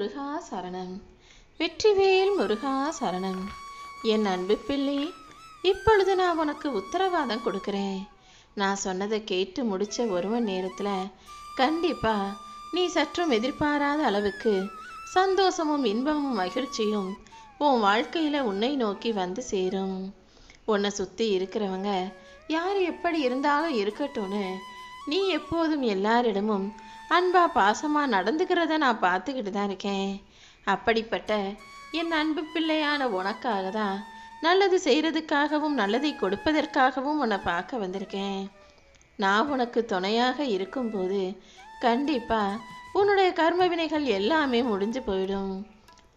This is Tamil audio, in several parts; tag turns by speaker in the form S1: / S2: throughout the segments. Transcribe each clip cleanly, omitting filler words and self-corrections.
S1: முருகா சரணம். வெற்றிவேல் முருகா சரணம். என் அன்பு பிள்ளை, இப்பொழுது நான் உனக்கு உத்தரவாதம் கொடுக்குறேன். நான் சொன்னதை கேட்டு முடித்த ஒரு மணி நேரத்தில் கண்டிப்பாக நீ சற்றும் எதிர்பாராத அளவுக்கு சந்தோஷமும் இன்பமும் மகிழ்ச்சியும் உன் வாழ்க்கையில் உன்னை நோக்கி வந்து சேரும். உன்னை சுற்றி இருக்கிறவங்க யார் எப்படி இருந்தாலும் இருக்கட்டும்னு நீ எப்போதும் எல்லாரிடமும் அன்பா பாசமாக நடந்துக்கிறத நான் பார்த்துக்கிட்டு தான் இருக்கேன். அப்படிப்பட்ட என் அன்பு பிள்ளையான உனக்காக தான் நல்லது செய்கிறதுக்காகவும் நல்லதை கொடுப்பதற்காகவும் உன்னை பார்க்க வந்திருக்கேன். நான் உனக்கு துணையாக இருக்கும்போது கண்டிப்பாக உன்னுடைய கர்ம வினைகள் எல்லாமே முடிஞ்சு போயிடும்.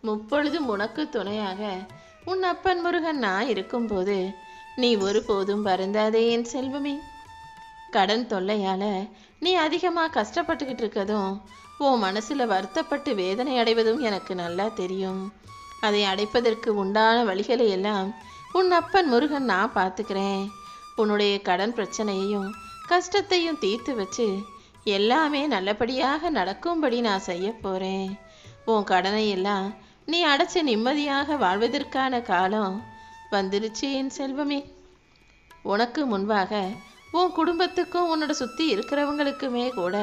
S1: முப்பொழுதும் உனக்கு துணையாக உன் அப்பன் முருகன் நான் இருக்கும்போது நீ ஒருபோதும் வருந்தாதே என் செல்வமே. கடன் தொல்லையால் நீ அதிகமாக கஷ்டப்பட்டுக்கிட்டு இருக்கதும் உன் மனசில் வருத்தப்பட்டு வேதனை அடைவதும் எனக்கு நல்லா தெரியும். அதை அடைப்பதற்கு உண்டான வழிகளை எல்லாம் உன் அப்பன் முருகன் நான் பார்த்துக்கிறேன். உன்னுடைய கடன் பிரச்சனையையும் கஷ்டத்தையும் தீர்த்து வச்சு எல்லாமே நல்லபடியாக நடக்கும்படி நான் செய்ய போகிறேன். உன் கடனை எல்லாம் நீ அடைச்சி நிம்மதியாக வாழ்வதற்கான காலம் வந்துருச்சு என் செல்வமே. உனக்கு முன்பாக உன் குடும்பத்துக்கும் உன்னோட சுற்றி இருக்கிறவங்களுக்குமே கூட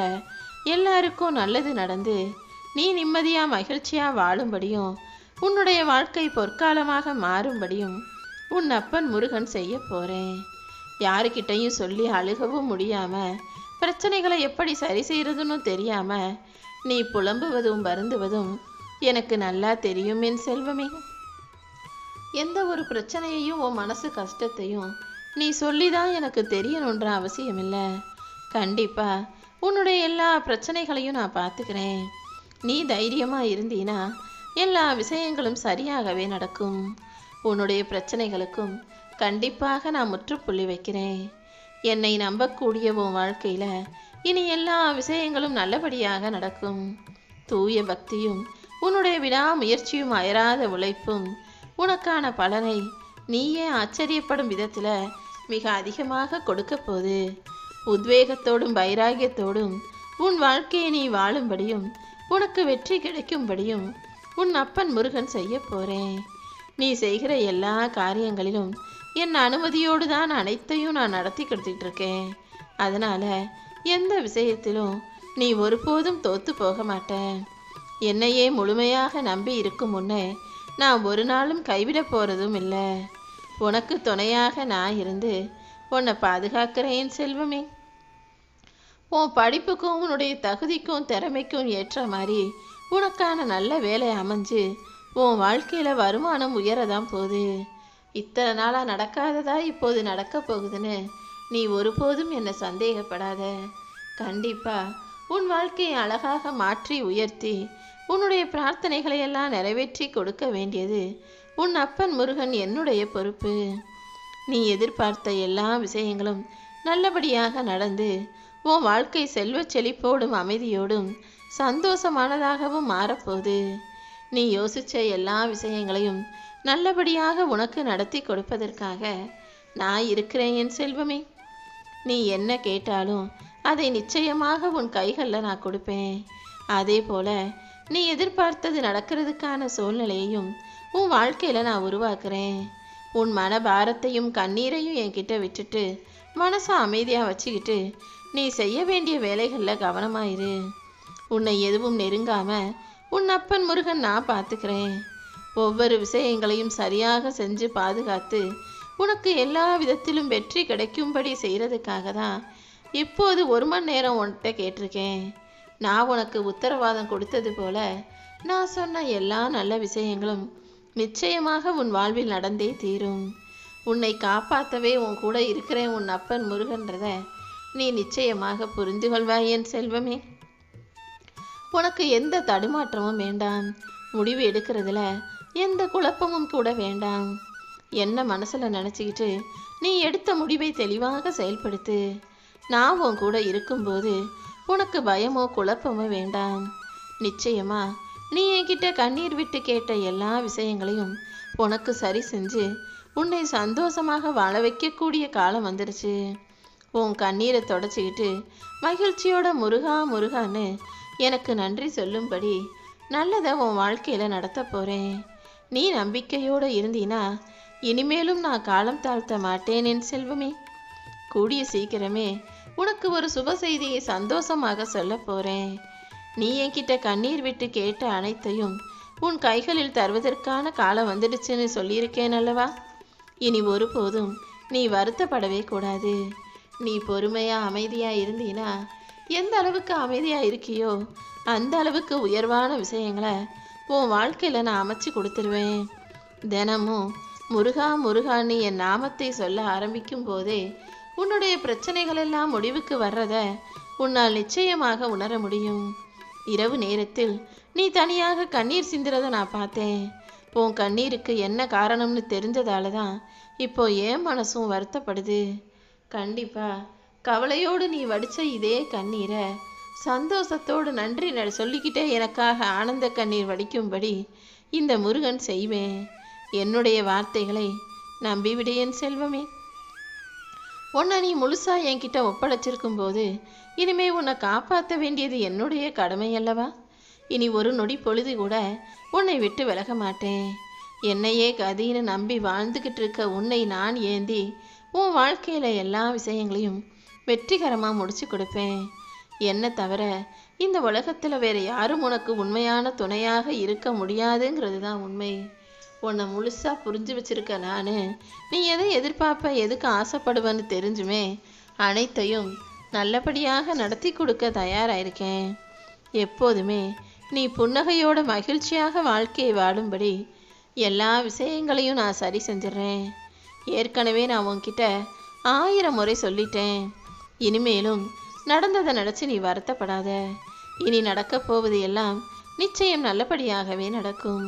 S1: எல்லாருக்கும் நல்லது நடந்து நீ நிம்மதியாக மகிழ்ச்சியாக வாழும்படியும் உன்னுடைய வாழ்க்கை பொற்காலமாக மாறும்படியும் உன் அப்பன் முருகன் செய்ய போகிறேன். யாருக்கிட்டையும் சொல்லி அழுகவும் முடியாமல் பிரச்சனைகளை எப்படி சரி செய்கிறதுன்னு தெரியாமல் நீ புலம்புவதும் வருந்துவதும் எனக்கு நல்லா தெரியும் என் செல்வமே. எந்த ஒரு பிரச்சனையையும் உன் மனசு கஷ்டத்தையும் நீ சொல்லிதான் எனக்கு தெரியணுன்ற அவசியம் இல்லை. கண்டிப்பாக உன்னுடைய எல்லா பிரச்சனைகளையும் நான் பார்த்துக்கிறேன். நீ தைரியமாக இருந்தீனா எல்லா விஷயங்களும் சரியாகவே நடக்கும். உன்னுடைய பிரச்சனைகளுக்கும் கண்டிப்பாக நான் முற்றுப்புள்ளி வைக்கிறேன். என்னை நம்பக்கூடிய உன் வாழ்க்கையில் இனி எல்லா விஷயங்களும் நல்லபடியாக நடக்கும். தூய பக்தியும் உன்னுடைய விடாமுயற்சியும் அயராத உழைப்பும் உனக்கான பலனை நீயே ஆச்சரியப்படும் விதத்தில் மிக அதிகமாக கொடுக்க போது. உத்வேகத்தோடும் வைராகியத்தோடும் உன் வாழ்க்கையை நீ வாழும்படியும் உனக்கு வெற்றி கிடைக்கும்படியும் உன் அப்பன் முருகன் செய்ய போகிறேன். நீ செய்கிற எல்லா காரியங்களிலும் என் அனுமதியோடு தான் அனைத்தையும் நான் நடத்தி கொடுத்துட்டு இருக்கேன். அதனால் எந்த விஷயத்திலும் நீ ஒருபோதும் தோற்று போக மாட்டேன். என்னையே முழுமையாக நம்பி இருக்கும் முன்னே நான் ஒரு நாளும் கைவிட போகிறதும் இல்லை. உனக்கு துணையாக நான் இருந்து உன்னை பாதுகாக்கிறேன் செல்வமே. உன் படிப்புக்கும் உன்னுடைய தகுதிக்கும் திறமைக்கும் ஏற்ற மாதிரி உனக்கான நல்ல வேலை அமைஞ்சு உன் வாழ்க்கையில் வருமானம் உயரதான் போகுது. இத்தனை நாளாக நடக்காததா இப்போது நடக்க போகுதுன்னு நீ ஒருபோதும் என்னை சந்தேகப்படாத. கண்டிப்பாக உன் வாழ்க்கையை அழகாக மாற்றி உயர்த்தி உன்னுடைய பிரார்த்தனைகளை எல்லாம் நிறைவேற்றி கொடுக்க வேண்டியது உன் அப்பன் முருகன் என்னுடைய பொறுப்பு. நீ எதிர்பார்த்த எல்லா விஷயங்களும் நல்லபடியாக நடந்து உன் வாழ்க்கை செல்வச் செழிப்போடும் அமைதியோடும் சந்தோஷமானதாகவும் மாறப்போகுது. நீ யோசித்த எல்லா விஷயங்களையும் நல்லபடியாக உனக்கு நடத்தி கொடுப்பதற்காக நான் இருக்கிறேன் என் செல்வமே. நீ என்ன கேட்டாலும் அதை நிச்சயமாக உன் கைகளில் நான் கொடுப்பேன். அதே போல் நீ எதிர்பார்த்தது நடக்கிறதுக்கான சூழ்நிலையையும் உன் வாழ்க்கையில் நான் உருவாக்குறேன். உன் மன பாரத்தையும் கண்ணீரையும் என்கிட்ட விட்டுட்டு மனசை அமைதியாக வச்சுக்கிட்டு நீ செய்ய வேண்டிய வேலைகளில் கவனமாயிரு. உன்னை எதுவும் நெருங்காமல் உன் அப்பன் முருகன் நான் பார்த்துக்கிறேன். ஒவ்வொரு விஷயங்களையும் சரியாக செஞ்சு பாதுகாத்து உனக்கு எல்லா விதத்திலும் வெற்றி கிடைக்கும்படி செய்கிறதுக்காக தான் இப்போது ஒரு மணி நேரம் உன்கிட்ட கேட்டிருக்கேன். நான் உனக்கு உத்தரவாதம் கொடுத்தது போல நான் சொன்ன எல்லா நல்ல விஷயங்களும் நிச்சயமாக உன் வாழ்வில் நடந்தே தீரும். உன்னை காப்பாற்றவே உன் கூட இருக்கிறேன் உன் அப்பன் முருகன்றத நீ நிச்சயமாக புரிந்து கொள்வாய் என் செல்வமே. உனக்கு எந்த தடுமாற்றமும் வேண்டாம். முடிவு எடுக்கிறதுல எந்த குழப்பமும் கூட வேண்டாம். என்ன மனசில் நினச்சிக்கிட்டு நீ எடுத்த முடிவை தெளிவாக செயல்படுத்து. நான் உன் கூட இருக்கும்போது உனக்கு பயமோ குழப்பமோ வேண்டாம். நிச்சயமா நீ என்கிட்ட கண்ணீர் விட்டு கேட்ட எல்லா விஷயங்களையும் உனக்கு சரி செஞ்சு உன்னை சந்தோஷமாக வாழ வைக்கக்கூடிய காலம் வந்துருச்சு. உன் கண்ணீரை தொடச்சிக்கிட்டு மகிழ்ச்சியோட முருகா முருகான்னு எனக்கு நன்றி சொல்லும்படி நல்லதை உன் வாழ்க்கையில் நடத்த போகிறேன். நீ நம்பிக்கையோடு இருந்தீனா இனிமேலும் நான் காலம் தாழ்த்த மாட்டேன் என் செல்வமே. கூடிய சீக்கிரமே உனக்கு ஒரு சுப செய்தியை சந்தோஷமாக சொல்ல போகிறேன். நீ என்கிட்ட கண்ணீர் விட்டு கேட்ட அனைத்தையும் உன் கைகளில் தருவதற்கான காலம் வந்துடுச்சுன்னு சொல்லியிருக்கேன் அல்லவா? இனி ஒருபோதும் நீ வருத்தப்படவே கூடாது. நீ பொறுமையாக அமைதியாக இருந்தீனா எந்த அளவுக்கு அமைதியாக இருக்கியோ அந்த அளவுக்கு உயர்வான விஷயங்களை உன் வாழ்க்கையில் நான் அமைச்சு கொடுத்துருவேன். தினமும் முருகா முருகான்னு என் நாமத்தை சொல்ல ஆரம்பிக்கும் போதே உன்னுடைய பிரச்சனைகள் எல்லாம் முடிவுக்கு வர்றத உன்னால் நிச்சயமாக உணர முடியும். இரவு நேரத்தில் நீ தனியாக கண்ணீர் சிந்துறதை நான் பார்த்தேன். உன் கண்ணீருக்கு என்ன காரணம்னு தெரிஞ்சதால தான் இப்போ என் மனசும் வருத்தப்படுது. கண்டிப்பா கவலையோடு நீ வடிச்ச இதே கண்ணீரை சந்தோஷத்தோடு நன்றி சொல்லிக்கிட்டே எனக்காக ஆனந்த கண்ணீர் வடிக்கும்படி இந்த முருகன் செய்வேன். என்னுடைய வார்த்தைகளை நம்பிவிடு என் செல்வமே. உன்னை நீ முழுசா என்கிட்ட ஒப்படைச்சிருக்கும் போது இனிமே உன்னை காப்பாற்ற வேண்டியது என்னுடைய கடமை அல்லவா? இனி ஒரு நொடி பொழுது கூட உன்னை விட்டு விலக மாட்டேன். என்னையே கதின்னு நம்பி வாழ்ந்துக்கிட்டு இருக்க உன்னை நான் ஏந்தி உன் வாழ்க்கையில் எல்லா விஷயங்களையும் வெற்றிகரமாக முடிச்சு கொடுப்பேன். என்ன தவிர இந்த உலகத்தில் வேறு யாரும் உனக்கு உண்மையான துணையாக இருக்க முடியாதுங்கிறது தான் உண்மை. உன்னை முழுசாக புரிஞ்சு வச்சிருக்க நான் நீ எதை எதிர்பார்ப்ப எதுக்கு ஆசைப்படுவேன்னு தெரிஞ்சுமே அனைத்தையும் நல்லபடியாக நடத்தி கொடுக்க தயாராயிருக்கேன். எப்போதுமே நீ புன்னகையோட மகிழ்ச்சியாக வாழ்க்கையை வாழும்படி எல்லா விஷயங்களையும் நான் சரி செஞ்சிடறேன். ஏற்கனவே நான் உன்கிட்ட 1000 முறை சொல்லிட்டேன். இனிமேலும் நடந்ததை நினச்சி நீ வருத்தப்படாத. இனி நடக்கப் போவது எல்லாம் நிச்சயம் நல்லபடியாகவே நடக்கும்.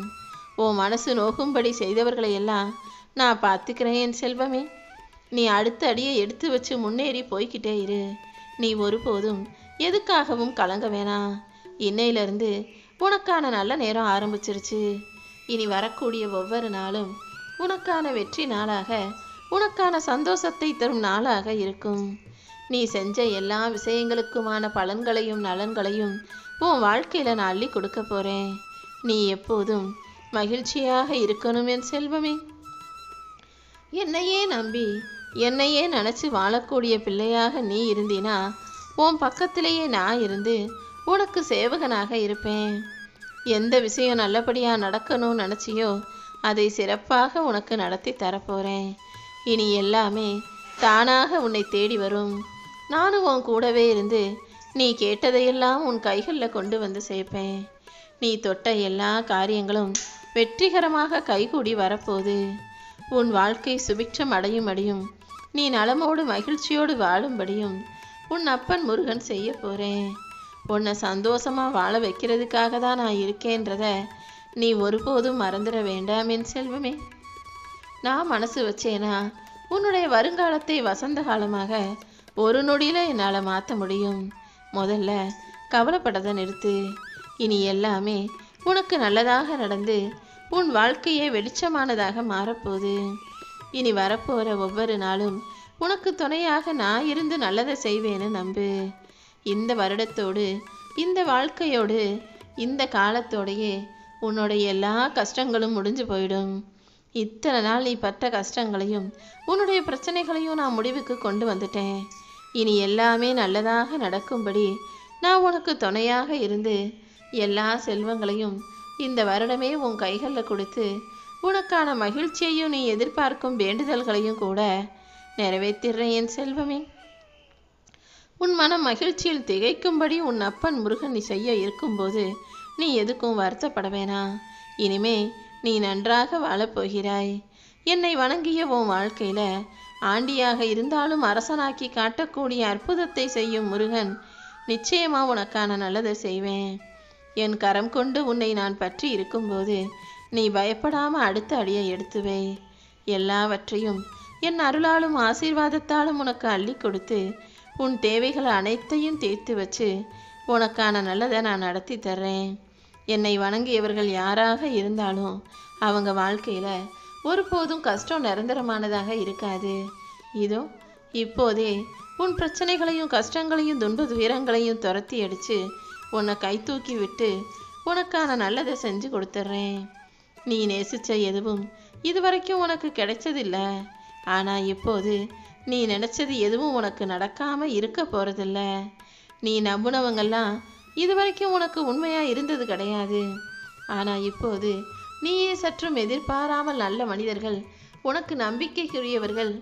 S1: உன் மனசு நோக்கும்படி செய்தவர்களை எல்லாம் நான் பார்த்துக்கிறேன் என் செல்வமே. நீ அடுத்த அடியை எடுத்து வச்சு முன்னேறி போய்கிட்டே இரு. நீ ஒருபோதும் எதுக்காகவும் கலங்க வேணாம். இன்னையிலிருந்து உனக்கான நல்ல நேரம் ஆரம்பிச்சிருச்சு. இனி வரக்கூடிய ஒவ்வொரு நாளும் உனக்கான வெற்றி நாளாக உனக்கான சந்தோஷத்தை தரும் நாளாக இருக்கும். நீ செஞ்ச எல்லா விஷயங்களுக்குமான பலன்களையும் நலன்களையும் உன் வாழ்க்கையில் நான் அள்ளி கொடுக்க போகிறேன். நீ எப்போதும் மகிழ்ச்சியாக இருக்கணும் என் செல்வமே. என்னையே நம்பி என்னையே நினச்சி வாழக்கூடிய பிள்ளையாக நீ இருந்தினா உன் பக்கத்திலேயே நான் இருந்து உனக்கு சேவகனாக இருப்பேன். எந்த விஷயம் நல்லபடியாக நடக்கணும்னு நினச்சியோ அதை சிறப்பாக உனக்கு நடத்தி தரப்போகிறேன். இனி எல்லாமே தானாக உன்னை தேடி வரும். நானும் உன் கூடவே இருந்து நீ கேட்டதையெல்லாம் உன் கைகளில் கொண்டு வந்து சேர்ப்பேன். நீ தொட்ட எல்லா காரியங்களும் வெற்றிகரமாக கைகூடி வரப்போகுது. உன் வாழ்க்கை சுபிட்சம் அடையும் நீ நலமோடு மகிழ்ச்சியோடு வாழும்படியும் உன் அப்பன் முருகன் செய்ய போகிறேன். உன்னை சந்தோஷமாக வாழ வைக்கிறதுக்காக தான் நான் இருக்கேன்றத நீ ஒருபோதும் மறந்துட வேண்டாம் என் செல்வமே. நான் மனசு வச்சேனா உன்னுடைய வருங்காலத்தை வசந்த காலமாக ஒரு நொடியில் என்னால் மாற்ற முடியும். முதல்ல கவலைப்படதை நிறுத்து. இனி எல்லாமே உனக்கு நல்லதாக நடந்து உன் வாழ்க்கையே வெளிச்சமானதாக மாறப்போகுது. இனி வரப்போகிற ஒவ்வொரு நாளும் உனக்கு துணையாக நான் இருந்து நல்லதை செய்வேன்னு நம்பு. இந்த வருடத்தோடு இந்த வாழ்க்கையோடு இந்த காலத்தோடையே உன்னுடைய எல்லா கஷ்டங்களும் முடிஞ்சு போயிடும். இத்தனை நாள் நீ பட்ட கஷ்டங்களையும் உன்னுடைய பிரச்சனைகளையும் நான் முடிவுக்கு கொண்டு வந்துட்டேன். இனி எல்லாமே நல்லதாக நடக்கும்படி நான் உனக்கு துணையாக இருந்து எல்லா செல்வங்களையும் இந்த வருடமே உன் கைகளில் கொடுத்து உனக்கான மகிழ்ச்சியையும் நீ எதிர்பார்க்கும் வேண்டுதல்களையும் கூட நிறைவேற்றிடுறேன் என் செல்வமே. உன் மனம் மகிழ்ச்சியில் திகைக்கும்படி உன் அப்பன் முருகன் நீ செய்ய இருக்கும்போது நீ எதுக்கும் வருத்தப்பட வேணாம். இனிமே நீ நன்றாக வாழப்போகிறாய். என்னை வணங்கிய உன் வாழ்க்கையில் ஆண்டியாக இருந்தாலும் அரசனாக்கி காட்டக்கூடிய அற்புதத்தை செய்யும் முருகன் நிச்சயமாக உனக்கான நல்லதை செய்வேன். என் கரம் கொண்டு உன்னை நான் பற்றி இருக்கும்போது நீ பயப்படாமல் அடுத்த அடியை எடுத்துவே. எல்லாவற்றையும் என் அருளாலும் ஆசீர்வாதத்தாலும் உனக்கு அள்ளி கொடுத்து உன் தேவைகளை அனைத்தையும் தீர்த்து வச்சு உனக்கான நல்லதை நான் நடத்தி தர்றேன். என்னை வணங்கியவர்கள் யாராக இருந்தாலும் அவங்க வாழ்க்கையில் ஒருபோதும் கஷ்டம் நிரந்தரமானதாக இருக்காது. இதோ இப்போதே உன் பிரச்சனைகளையும் கஷ்டங்களையும் துன்ப துயரங்களையும் துரத்தி அடித்து உன்னை கை தூக்கி விட்டு உனக்கான நல்லதை செஞ்சு கொடுத்துட்றேன். நீ நேசிச்ச எதுவும் இதுவரைக்கும் உனக்கு கிடைச்சதில்ல. ஆனால் இப்போது நீ நினச்சது எதுவும் உனக்கு நடக்காம இருக்க போகிறதில்ல. நீ நம்புனவங்கெல்லாம் இதுவரைக்கும் உனக்கு உண்மையாக இருந்தது கிடையாது. ஆனால் இப்போது நீயே சற்றும் எதிர்பாராமல் நல்ல மனிதர்கள், உனக்கு நம்பிக்கைக்குரியவர்கள்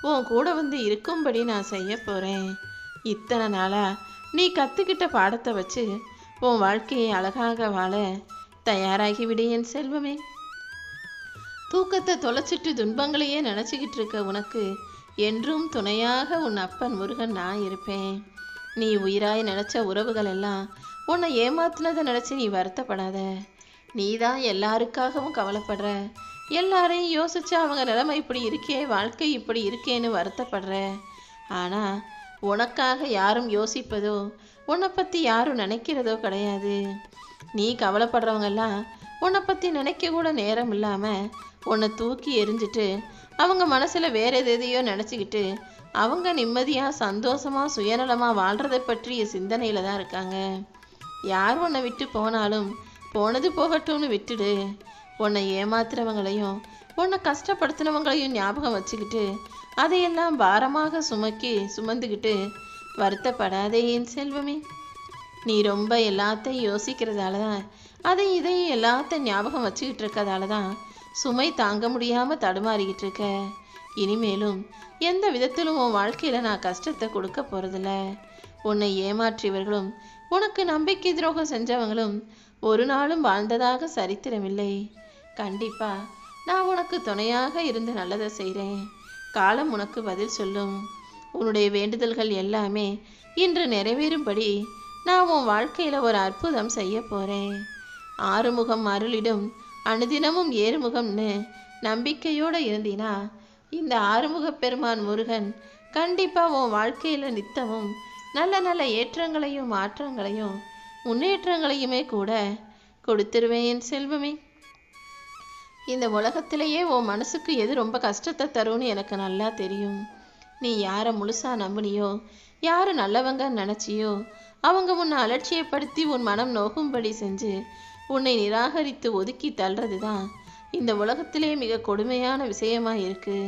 S1: உன் கூட வந்து இருக்கும்படி நான் செய்ய போகிறேன். இத்தனை நாளாக நீ கற்றுக்கிட்ட பாடத்தை வச்சு உன் வாழ்க்கையை அழகாக வாழ தயாராகிவிடு என் செல்வமே. தூக்கத்தை தொலைச்சிட்டு துன்பங்களையே நினச்சிக்கிட்டு இருக்க உனக்கு என்றும் துணையாக உன் அப்பன் முருகன் நான் இருப்பேன். நீ உயிராய் நினச்ச உறவுகள் எல்லாம் உன்னை ஏமாத்தினதை நினச்சி நீ வருத்தப்படாத. நீ தான் எல்லாருக்காகவும் கவலைப்படுற. எல்லாரையும் யோசிச்சு அவங்க நிலைமை இப்படி இருக்கே, வாழ்க்கை இப்படி இருக்கேன்னு வருத்தப்படுற. ஆனால் உனக்காக யாரும் யோசிப்பதோ உன்னை பற்றி யாரும் நினைக்கிறதோ கிடையாது. நீ கவலைப்படுறவங்கெல்லாம் உன்னை பற்றி நினைக்க கூட நேரம் இல்லாமல் உன்னை தூக்கி எரிஞ்சிட்டு அவங்க மனசில் வேற எதையோ நினச்சிக்கிட்டு அவங்க நிம்மதியாக சந்தோஷமாக சுயநலமாக வாழ்கிறத பற்றிய சிந்தனையில் தான் இருக்காங்க. யார் உன்னை விட்டு போனாலும் போனது போகட்டும்னு விட்டுடு. உன்னை ஏமாத்துறவங்களையும் உன்னை கஷ்டப்படுத்தினவங்களையும் ஞாபகம் வச்சுக்கிட்டு அதையெல்லாம் பாரமாக சுமந்துக்கிட்டு வருத்தப்படாதே என் செல்வமே. நீ ரொம்ப எல்லாத்தையும் யோசிக்கிறதால தான், இதையும் எல்லாத்தையும் ஞாபகம் வச்சுக்கிட்டு இருக்கதால தான் சுமை தாங்க முடியாமல் தடுமாறிக்கிட்டு இருக்க. இனிமேலும் எந்த விதத்திலும் உன் வாழ்க்கையில் நான் கஷ்டத்தை கொடுக்க போகிறதில்ல. உன்னை ஏமாற்றியவர்களும் உனக்கு நம்பிக்கை துரோகம் செஞ்சவங்களும் ஒரு நாளும் வாழ்ந்ததாக சரித்திரமில்லை. கண்டிப்பாக நான் உனக்கு துணையாக இருந்து நல்லதை செய்கிறேன். காலம் உனக்கு பதில் சொல்லும். உன்னுடைய வேண்டுதல்கள் எல்லாமே இன்று நிறைவேறும்படி நான் உன் வாழ்க்கையில் ஒரு அற்புதம் செய்ய போகிறேன். ஆறுமுகம் அருளிடும் அனுதினமும் ஏறுமுகம்னு நம்பிக்கையோடு இருந்தினா இந்த ஆறுமுக பெருமான் முருகன் கண்டிப்பாக உன் வாழ்க்கையில் நித்தமும் நல்ல நல்ல ஏற்றங்களையும் மாற்றங்களையும் முன்னேற்றங்களையுமே கூட கொடுத்துருவேன் என் செல்வமே. இந்த உலகத்திலேயே உன் மனசுக்கு எது ரொம்ப கஷ்டத்தை தரும்னு எனக்கு நல்லா தெரியும். நீ யாரை முழுசாக நம்பினியோ, யார் நல்லவங்கன்னு நினச்சியோ அவங்க உன்னை அலட்சியப்படுத்தி உன் மனம் நோகும்படி செஞ்சு உன்னை நிராகரித்து ஒதுக்கி தள்ளுறது தான் இந்த உலகத்திலே மிக கொடுமையான விஷயமாக இருக்கு.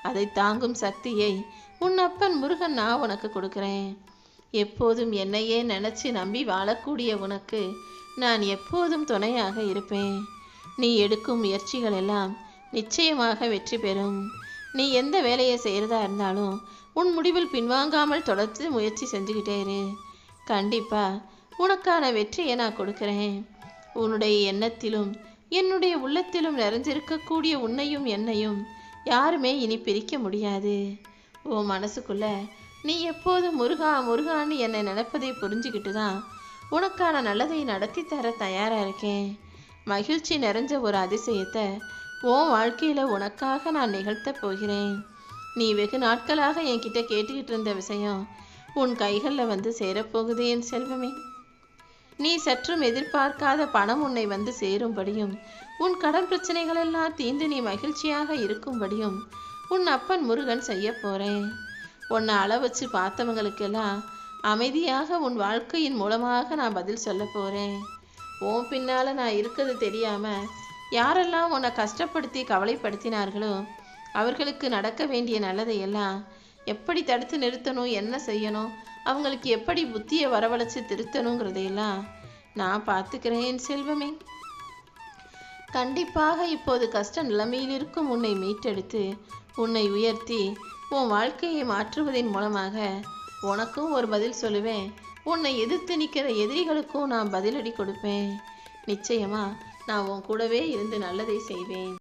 S1: அதை தாங்கும் சக்தியை உன் அப்பன் முருகன் நான் உனக்கு கொடுக்குறேன். எப்போதும் என்னையே நினச்சி நம்பி வாழக்கூடிய உனக்கு நான் எப்போதும் துணையாக இருப்பேன். நீ எடுக்கும் முயற்சிகள் எல்லாம் நிச்சயமாக வெற்றி பெறும். நீ எந்த வேலையை செய்கிறதா இருந்தாலும் உன் முடிவில் பின்வாங்காமல் தொடர்ந்து முயற்சி செஞ்சுக்கிட்டே இரு. கண்டிப்பாக உனக்கான வெற்றியை நான் கொடுக்குறேன். உன்னுடைய எண்ணத்திலும் என்னுடைய உள்ளத்திலும் நிறைஞ்சிருக்கக்கூடிய உன்னையும் என்னையும் யாருமே இனி பிரிக்க முடியாது. உன் மனசுக்குள்ள நீ எப்போதும் முருகா முருகான்னு என்னை நினைப்பதை புரிஞ்சுக்கிட்டு தான் உனக்கான நல்லதை நடத்தி தர தயாராக இருக்கேன். மகிழ்ச்சி நிறைஞ்ச ஒரு அதிசயத்தை உன் வாழ்க்கையில் உனக்காக நான் நிகழ்த்த போகிறேன். நீ வெகு நாட்களாக என்கிட்ட கேட்டுக்கிட்டு இருந்த விஷயம் உன் கைகளில் வந்து சேரப்போகுது என் செல்வமே. நீ சற்றும் எதிர்பார்க்காத பணம் உன்னை வந்து சேரும்படியும் உன் கடன் பிரச்சனைகளெல்லாம் தீர்ந்து நீ மகிழ்ச்சியாக இருக்கும்படியும் உன் அப்பன் முருகன் செய்ய போகிறேன். உன்னை அளவச்சு பார்த்தவங்களுக்கெல்லாம் அமைதியாக உன் வாழ்க்கையின் மூலமாக நான் பதில் சொல்ல போகிறேன். உன் பின்னால் நான் இருக்கிறது தெரியாமல் யாரெல்லாம் உன்னை கஷ்டப்படுத்தி கவலைப்படுத்தினார்களோ அவர்களுக்கு நடக்க வேண்டிய நல்லதையெல்லாம் எப்படி தடுத்து நிறுத்தணும், என்ன செய்யணும், அவங்களுக்கு எப்படி புத்தியை வரவழைச்சி திருத்தணுங்கிறதையெல்லாம் நான் பார்த்துக்கிறேன் செல்வமே. கண்டிப்பாக இப்போது கஷ்ட நிலைமையில் இருக்கும் உன்னை மீட்டெடுத்து உன்னை உயர்த்தி உன் வாழ்க்கையை மாற்றுவதன் மூலமாக உனக்கும் ஒரு பதில் சொல்லுவேன். உன்னை எதிர்த்து நிற்கிற எதிரிகளுக்கும் நான் பதிலடி கொடுப்பேன். நிச்சயமாக நான் உன் கூடவே இருந்து நல்லதை செய்வேன்.